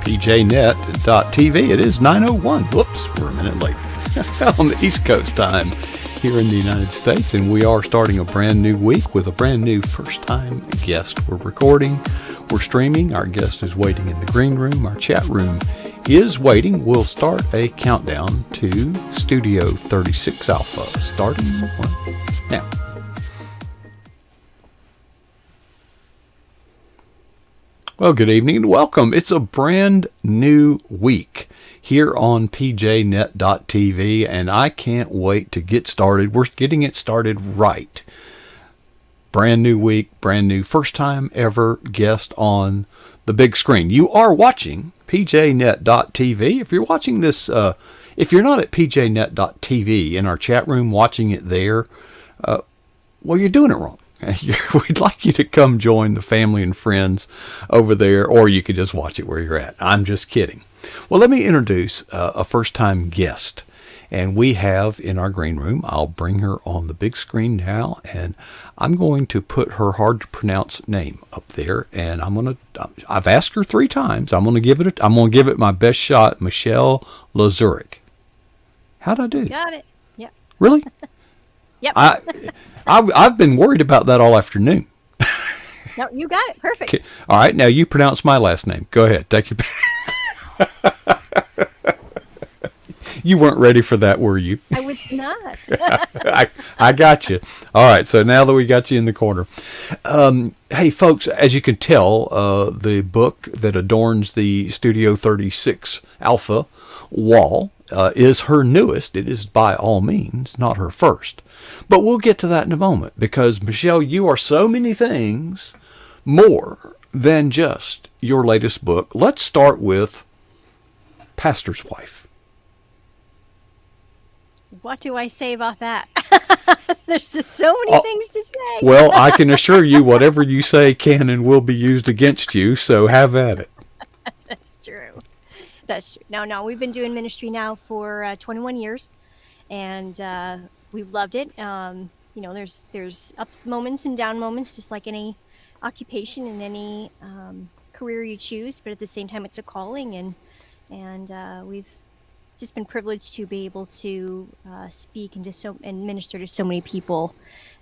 pjnet.tv. It is 9:01. Whoops, we're a minute late on the East Coast time here in the United States, and we are starting a brand new week with a brand new first-time guest. We're recording, we're streaming. Our guest is waiting in the green room. Our chat room is waiting. We'll start a countdown to Studio 36 Alpha, starting now. Well, good evening and welcome. It's a brand new week here on pjnet.tv, and I can't wait to get started. We're getting it started right. Brand new week, brand new first time ever guest on the big screen. You are watching pjnet.tv. If you're watching this, if you're not at pjnet.tv in our chat room watching it there, well, you're doing it wrong. We'd like you to come join the family and friends over there, or you could just watch it where you're at. I'm just kidding. Well, let me introduce a first-time guest, and we have in our green room. I'll bring her on the big screen now, and I'm going to put her hard-to-pronounce name up there, and I've asked her 3 times. I'm going to give it my best shot. Michelle Lazurek. How'd I do? Got it. Yep. Really? Yep. I've been worried about that all afternoon. No, you got it. Perfect. Okay. All right, now you pronounce my last name. Go ahead. Take your. You weren't ready for that, were you? I was not. I got you. All right, so now that we got you in the corner. Hey, folks, as you can tell, the book that adorns the Studio 36 Alpha wall is her newest. It is by all means not her first. But we'll get to that in a moment, because, Michelle, you are so many things more than just your latest book. Let's start with Pastor's Wife. What do I say about that? There's just so many things to say. Well, I can assure you whatever you say can and will be used against you, so have at it. That's true. That's true. No, we've been doing ministry now for 21 years, and we've loved it. There's up moments and down moments, just like any occupation and any career you choose. But at the same time, it's a calling, and we've just been privileged to be able to speak and minister to so many people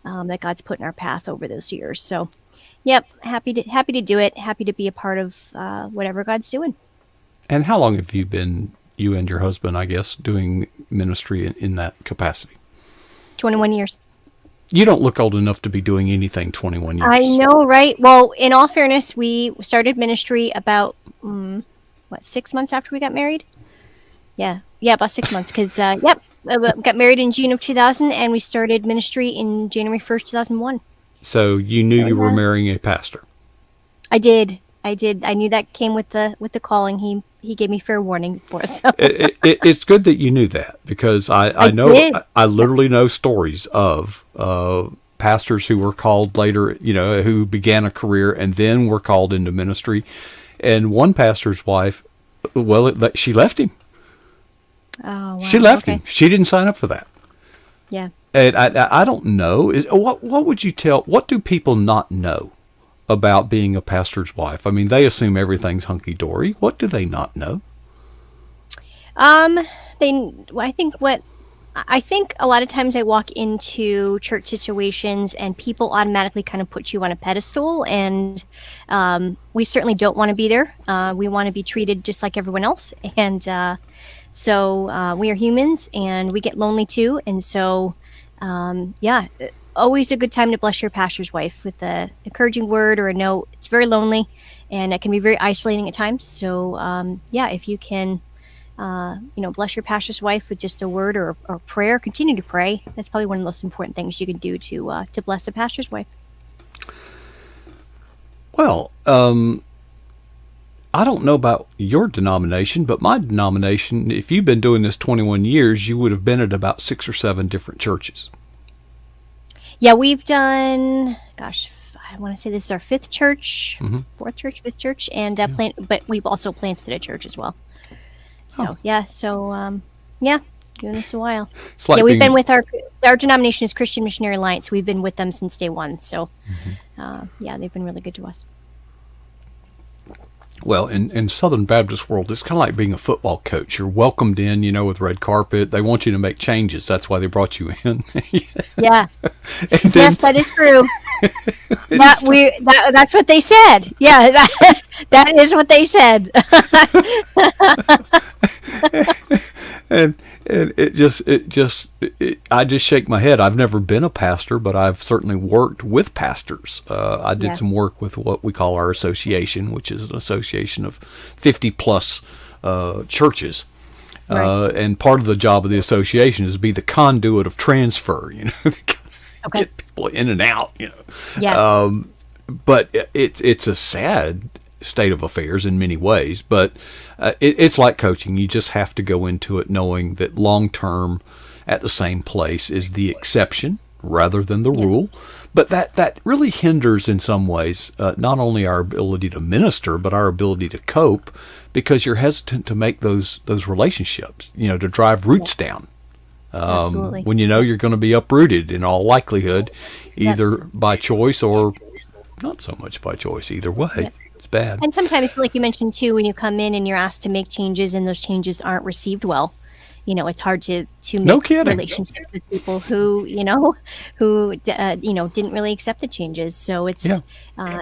that God's put in our path over those years. So, yep, happy to do it. Happy to be a part of whatever God's doing. And how long have you been, you and your husband, I guess, doing ministry in that capacity? 21 years. You don't look old enough to be doing anything 21 years. I know, right? Well, in all fairness, we started ministry about, 6 months after we got married? Yeah, about 6 months. Because, got married in June of 2000, and we started ministry in January 1st, 2001. So you knew you were marrying a pastor? I did. I knew that came with the calling. He gave me fair warning for us. So. It's good that you knew that, because I literally know stories of pastors who were called later, who began a career and then were called into ministry. And one pastor's wife, she left him. Oh, wow. She left him. She didn't sign up for that. Yeah. And I don't know. What would you tell? What do people not know about being a pastor's wife? I mean, they assume everything's hunky-dory. What do they not know? I think a lot of times I walk into church situations and people automatically kind of put you on a pedestal, and we certainly don't want to be there. We want to be treated just like everyone else, and so we are humans, and we get lonely too. And so, always a good time to bless your pastor's wife with an encouraging word or a note. It's very lonely, and it can be very isolating at times. So, if you can, bless your pastor's wife with just a word or prayer, continue to pray. That's probably one of the most important things you can do to bless a pastor's wife. Well, I don't know about your denomination, but my denomination, if you've been doing this 21 years, you would have been at about 6 or 7 different churches. Yeah, we've done, I want to say this is our 5th church, 4th church, 5th church, and but we've also planted a church as well. So, doing this a while. Like we've been with our denomination is Christian Missionary Alliance. We've been with them since day one. So, they've been really good to us. Well, in Southern Baptist world, it's kind of like being a football coach. You're welcomed in, with red carpet. They want you to make changes. That's why they brought you in. Yeah. And then Yes, that is true. it's That's what they said. Yeah, that is what they said. and I just shake my head. I've never been a pastor, but I've certainly worked with pastors. I did Yeah. some work with what we call our association, which is an association of 50 plus churches. Right. And part of the job of the association is to be the conduit of transfer, Okay. get people in and out, Yeah. But it's a sad state of affairs in many ways. But it's like coaching. You just have to go into it knowing that long term at the same place is the exception rather than the Yeah. rule. But that really hinders in some ways not only our ability to minister, but our ability to cope, because you're hesitant to make those relationships, to drive roots down. Absolutely. When you're going to be uprooted in all likelihood, Yeah. either by choice or not so much by choice. Either way, Yeah. it's bad. And sometimes, like you mentioned too, when you come in and you're asked to make changes and those changes aren't received well, it's hard to No make kidding. relationships with people who didn't really accept the changes. So Yeah.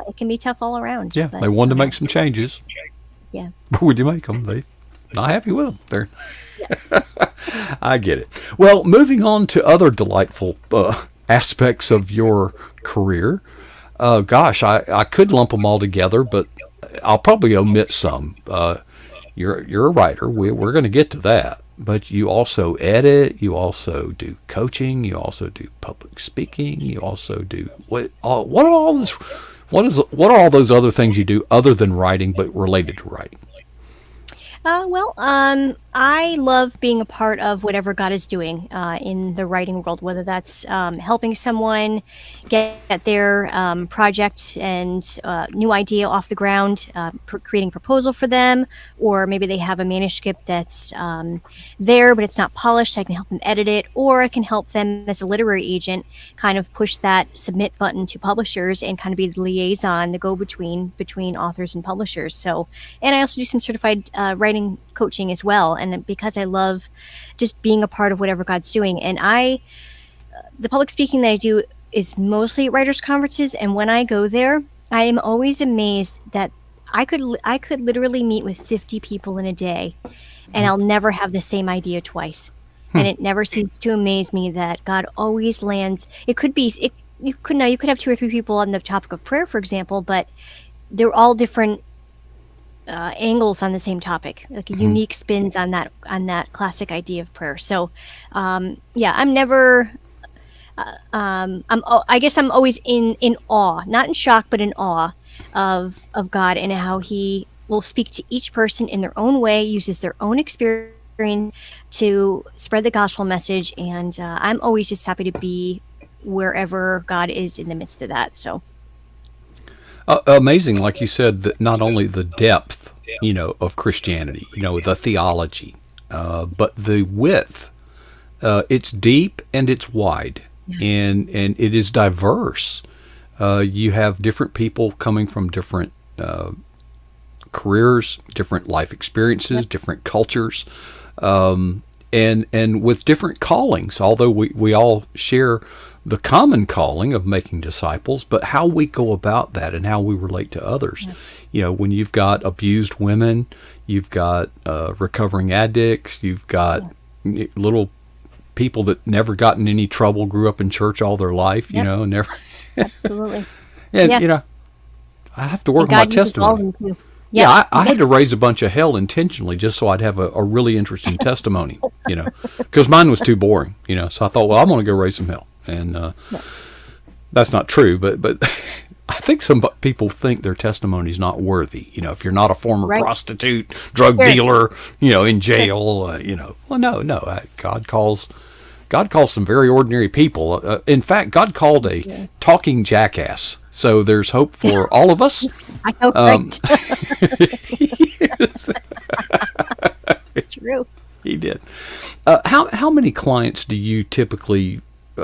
it can be tough all around. Yeah, But they wanted to make some changes. yeah, But when you make them, they not happy with them. They're yeah, I get it. Well, moving on to other delightful aspects of your career. Gosh, I could lump them all together, but I'll probably omit some. You're a writer. We're going to get to that. But you also edit. You also do coaching. You also do public speaking. You also do what are all this? What are all those other things you do other than writing, but related to writing? I love being a part of whatever God is doing in the writing world, whether that's helping someone get their project and new idea off the ground, creating a proposal for them, or maybe they have a manuscript that's there, but it's not polished. I can help them edit it, or I can help them as a literary agent kind of push that submit button to publishers and kind of be the liaison, the go-between between authors and publishers. So, and I also do some certified writing coaching as well. And because I love just being a part of whatever God's doing. And the public speaking that I do is mostly at writers' conferences. And when I go there, I am always amazed that I could literally meet with 50 people in a day, and I'll never have the same idea twice. And it never ceases to amaze me that God always lands. It could be you could have 2 or 3 people on the topic of prayer, for example, but they're all different angles on the same topic, like unique spins on that classic idea of prayer. So, I'm never. I guess I'm always in awe, not in shock, but in awe of God and how He will speak to each person in their own way, uses their own experience to spread the gospel message, and I'm always just happy to be wherever God is in the midst of that. So. Amazing, like you said, that not only the depth, of Christianity, the theology, but the width. It's deep and it's wide, and it is diverse. You have different people coming from different careers, different life experiences, different cultures, and with different callings. Although we all share the common calling of making disciples, but how we go about that and how we relate to others. When you've got abused women, you've got recovering addicts, you've got little people that never got in any trouble, grew up in church all their life, and never. Absolutely. And, I have to work on my testimony. Yeah, I had to raise a bunch of hell intentionally just so I'd have a really interesting testimony, because mine was too boring, so I thought, well, I'm going to go raise some hell. And that's not true, but I think some people think their testimony is not worthy. If you're not a former prostitute, drug dealer, in jail, well, no. God calls some very ordinary people. In fact, God called a talking jackass. So there's hope for all of us. I know, right? It's true. He did. How many clients do you typically,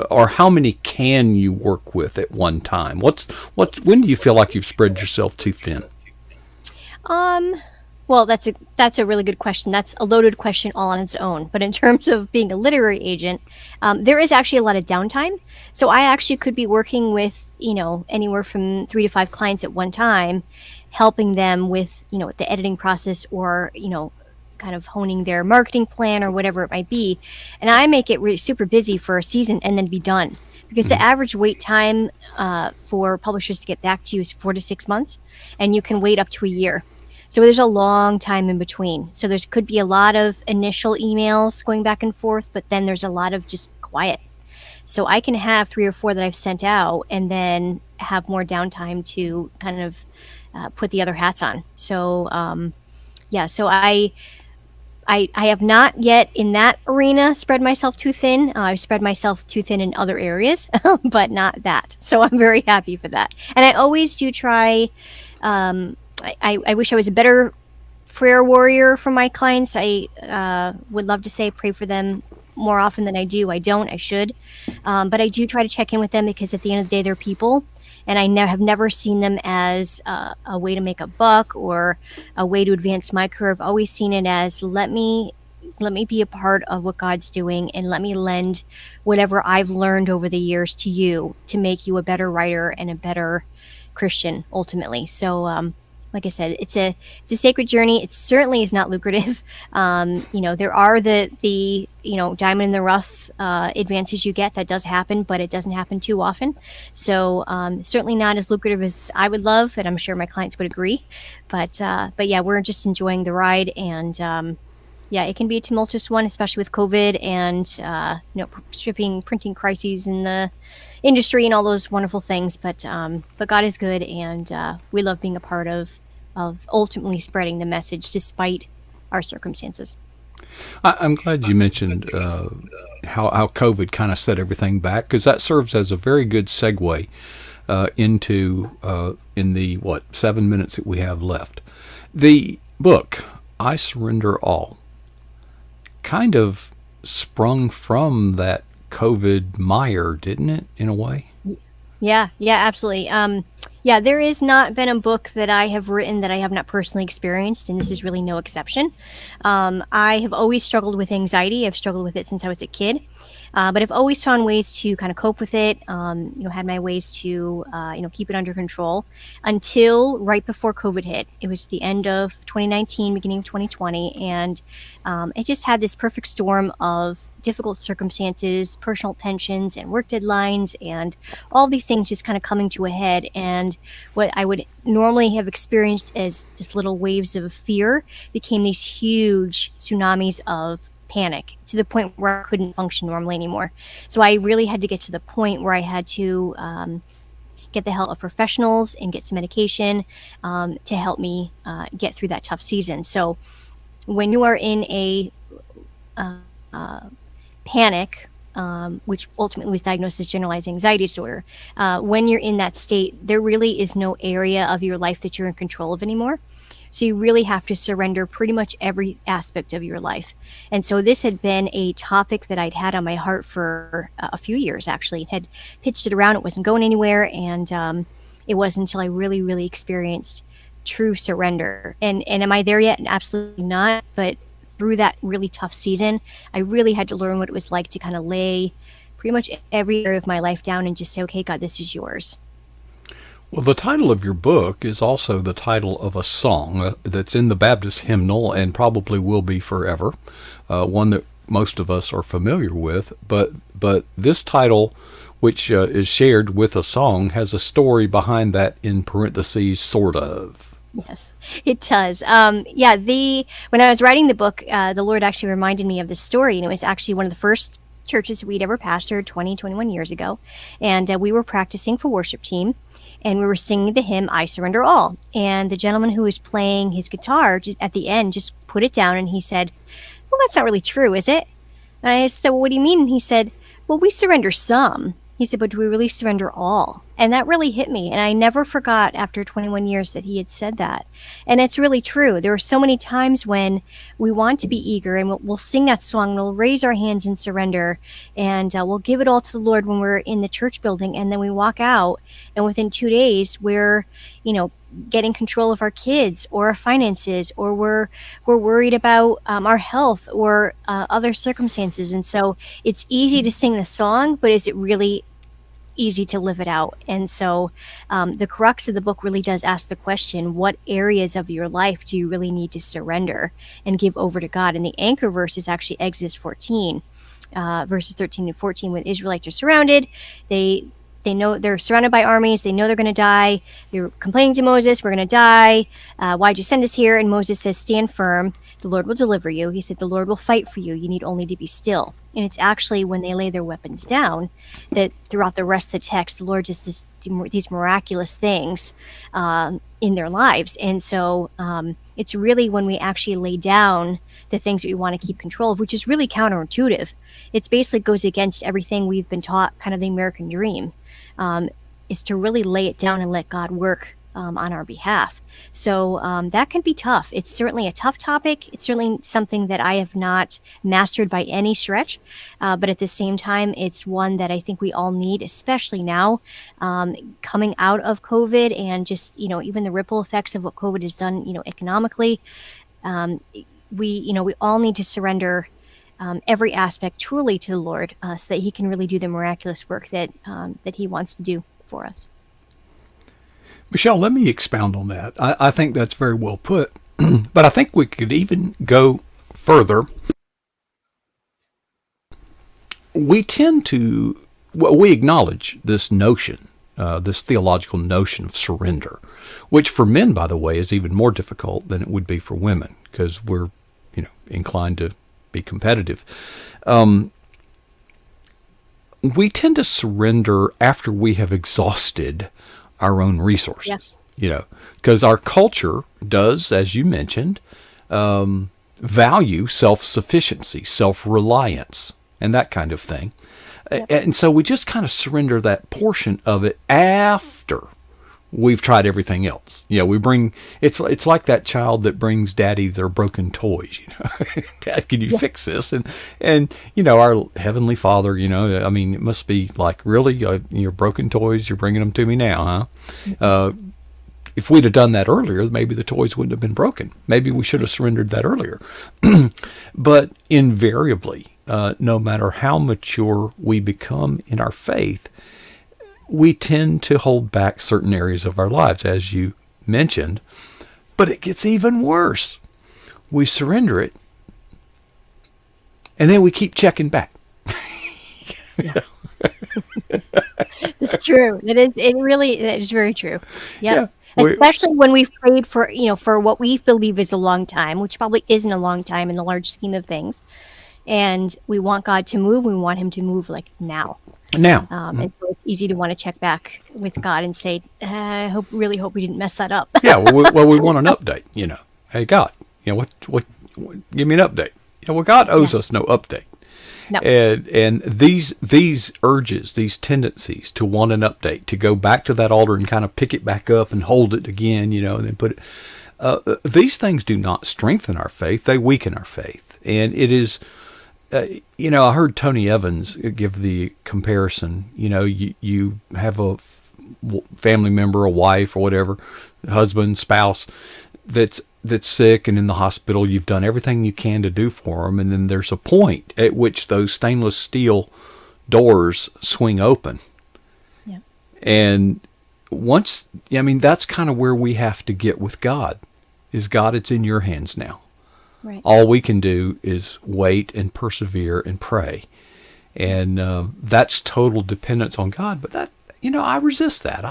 or how many can you work with at one time? When do you feel like you've spread yourself too thin? Um, well, that's a really good question. That's a loaded question all on its own. But in terms of being a literary agent, there is actually a lot of downtime. So I actually could be working with anywhere from 3 to 5 clients at one time, helping them with the editing process or kind of honing their marketing plan or whatever it might be. And I make it really super busy for a season and then be done because the average wait time for publishers to get back to you is 4 to 6 months, and you can wait up to a year. So there's a long time in between. So there's could be a lot of initial emails going back and forth, but then there's a lot of just quiet. So I can have 3 or 4 that I've sent out and then have more downtime to kind of put the other hats on. So yeah, so I have not yet in that arena spread myself too thin. I've spread myself too thin in other areas, but not that. So I'm very happy for that. And I always do try. I wish I was a better prayer warrior for my clients. I would love to say pray for them more often than I do. I don't. I should. But I do try to check in with them because at the end of the day, they're people. And I have never seen them as a way to make a buck or a way to advance my career. I've always seen it as let me be a part of what God's doing and let me lend whatever I've learned over the years to you to make you a better writer and a better Christian ultimately. So like I said, it's a sacred journey. It certainly is not lucrative. There are the diamond in the rough advances you get. That does happen, but it doesn't happen too often. So certainly not as lucrative as I would love, and I'm sure my clients would agree. But yeah, we're just enjoying the ride, and yeah, it can be a tumultuous one, especially with COVID and printing crises in the industry and all those wonderful things. But God is good, and we love being a part of ultimately spreading the message despite our circumstances. I'm glad you mentioned how COVID kind of set everything back, because that serves as a very good segue into in the 7 minutes that we have left. The book I Surrender All kind of sprung from that COVID mire, didn't it, in a way? Yeah, absolutely. Yeah, there has not been a book that I have written that I have not personally experienced, and this is really no exception. I have always struggled with anxiety. I've struggled with it since I was a kid. But I've always found ways to kind of cope with it, had my ways to, keep it under control until right before COVID hit. It was the end of 2019, beginning of 2020. And it just had this perfect storm of difficult circumstances, personal tensions, and work deadlines, and all these things just kind of coming to a head. And what I would normally have experienced as just little waves of fear became these huge tsunamis of panic to the point where I couldn't function normally anymore. So I really had to get to the point where I had to get the help of professionals and get some medication to help me get through that tough season. So when you are in a panic, which ultimately was diagnosed as generalized anxiety disorder, when you're in that state, there really is no area of your life that you're in control of anymore. So you really have to surrender pretty much every aspect of your life. And so this had been a topic that I'd had on my heart for a few years, actually. Had pitched it around. It wasn't going anywhere. And it wasn't until I really, really experienced true surrender. And am I there yet? Absolutely not. But through that really tough season, I really had to learn what it was like to kind of lay pretty much every area of my life down and just say, okay, God, this is yours. Well, the title of your book is also the title of a song that's in the Baptist hymnal and probably will be forever, one that most of us are familiar with. But this title, which is shared with a song, has a story behind that in parentheses, sort of. Yes, it does. When I was writing the book, the Lord actually reminded me of this story, and it was actually one of the first churches we'd ever pastored 21 years ago. And we were practicing for worship team, and we were singing the hymn, I Surrender All. And the gentleman who was playing his guitar at the end just put it down, and he said, well, that's not really true, is it? And I said, well, what do you mean? And he said, well, we surrender some. He said, but do we really surrender all? And that really hit me. And I never forgot after 21 years that he had said that. And it's really true. There are so many times when we want to be eager and we'll sing that song, we'll raise our hands in surrender, and we'll give it all to the Lord when we're in the church building. And then we walk out, and within 2 days, we're, getting control of our kids or our finances, or we're worried about our health or other circumstances. And so it's easy to sing the song, but is it really easy to live it out? And so the crux of the book really does ask the question, what areas of your life do you really need to surrender and give over to God? And the anchor verse is actually Exodus 14, verses 13 and 14. When the Israelites are surrounded, they know they're surrounded by armies. They know they're going to die. They're complaining to Moses, we're going to die. Why'd you send us here? And Moses says, stand firm. The Lord will deliver you. He said, the Lord will fight for you. You need only to be still. And it's actually when they lay their weapons down that throughout the rest of the text, the Lord does these miraculous things in their lives. And so it's really when we actually lay down the things that we want to keep control of, which is really counterintuitive. It's basically goes against everything we've been taught, kind of the American dream, is to really lay it down and let God work on our behalf. So that can be tough. It's certainly a tough topic. It's certainly something that I have not mastered by any stretch. But at the same time, it's one that I think we all need, especially now, coming out of COVID and just, even the ripple effects of what COVID has done, economically. We all need to surrender every aspect truly to the Lord, so that He can really do the miraculous work that He wants to do for us. Michelle, let me expound on that. I think that's very well put, but I think we could even go further. We tend to, we acknowledge this notion, this theological notion of surrender, which for men, by the way, is even more difficult than it would be for women, because we're, inclined to be competitive. We tend to surrender after we have exhausted our own resources, because our culture does, as you mentioned, value self-sufficiency, self-reliance, and that kind of thing. Yep. And so we just kind of surrender that portion of it after we've tried everything else. We bring, it's like that child that brings daddy their broken toys, Dad, can you fix this? And our Heavenly Father, it must be like, really, your broken toys, you're bringing them to me now, huh? If we'd have done that earlier, maybe the toys wouldn't have been broken. Maybe we should have surrendered that earlier. But invariably, no matter how mature we become in our faith, we tend to hold back certain areas of our lives, as you mentioned, but it gets even worse. We surrender it, and then we keep checking back. It's true. It is very true. Yep. Yeah. Especially when we've prayed for, for what we believe is a long time, which probably isn't a long time in the large scheme of things. And we want God to move. We want Him to move like now. And so it's easy to want to check back with God and say, I really hope we didn't mess that up. Yeah. We want an update, Hey, God, what, give me an update. God owes us no update. No. And these urges, these tendencies to want an update, to go back to that altar and kind of pick it back up and hold it again, and then put it. These things do not strengthen our faith; they weaken our faith. And it is, I heard Tony Evans give the comparison. You have a family member, a wife or whatever, husband, spouse, that's sick and in the hospital. You've done everything you can to do for them, and then there's a point at which those stainless steel doors swing open. Yeah. And that's kind of where we have to get with God. Is God, it's in your hands now. Right. All we can do is wait and persevere and pray, and that's total dependence on God. But that, I resist that.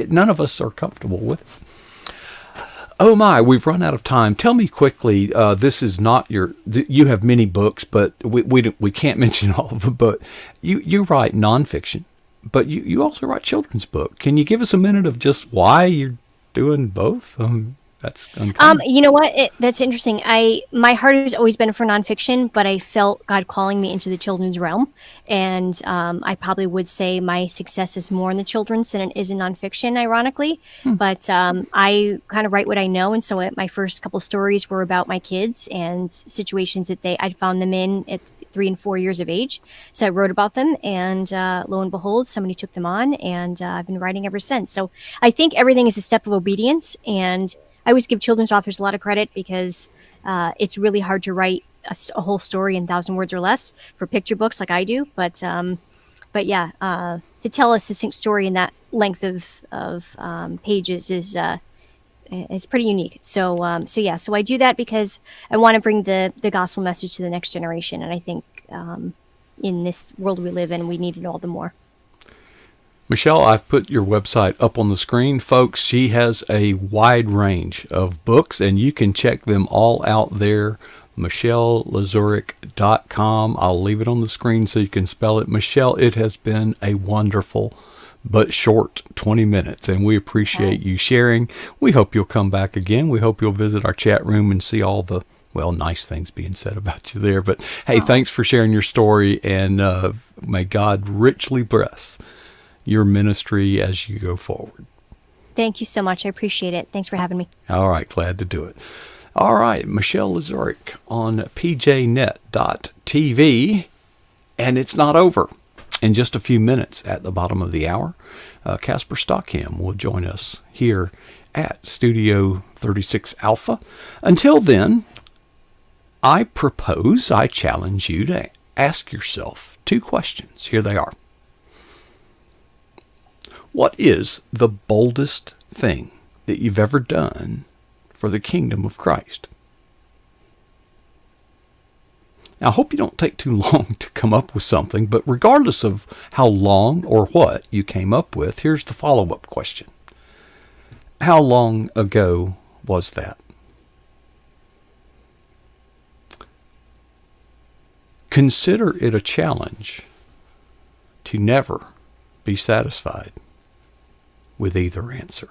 None of us are comfortable with it. Oh my, we've run out of time. Tell me quickly, this is not you have many books, but we can't mention all of them, but you write nonfiction, but you also write children's book. Can you give us a minute of just why you're doing both? That's uncommon. You know what? That's interesting. My heart has always been for nonfiction, but I felt God calling me into the children's realm, and I probably would say my success is more in the children's than it is in nonfiction, ironically. But I kind of write what I know, and so my first couple stories were about my kids and situations that I'd found them in 3 and 4 years of age. So I wrote about them, and lo and behold, somebody took them on, and I've been writing ever since. So I think everything is a step of obedience, and I always give children's authors a lot of credit because it's really hard to write a whole story in 1,000 words or less for picture books like I do. But yeah, to tell a succinct story in that length of pages is pretty unique. So I do that because I want to bring the gospel message to the next generation, and I think in this world we live in, we need it all the more. Michelle, I've put your website up on the screen, folks. She has a wide range of books, and you can check them all out there. MichelleLazurek.com. I'll leave it on the screen so you can spell it. Michelle, it has been a wonderful but short 20 minutes, and we appreciate you sharing. We hope you'll come back again. We hope you'll visit our chat room and see all the, well, nice things being said about you there. But hey, thanks for sharing your story, and may God richly bless your ministry as you go forward. Thank you so much. I appreciate it. Thanks for having me. All right, glad to do it. All right, Michelle Lazurek on pjnet.tv, and it's not over. In just a few minutes at the bottom of the hour, Casper Stockham will join us here at Studio 36 Alpha. Until then, I challenge you to ask yourself 2 questions. Here they are. What is the boldest thing that you've ever done for the kingdom of Christ? Now, I hope you don't take too long to come up with something, but regardless of how long or what you came up with, here's the follow-up question. How long ago was that? Consider it a challenge to never be satisfied with either answer.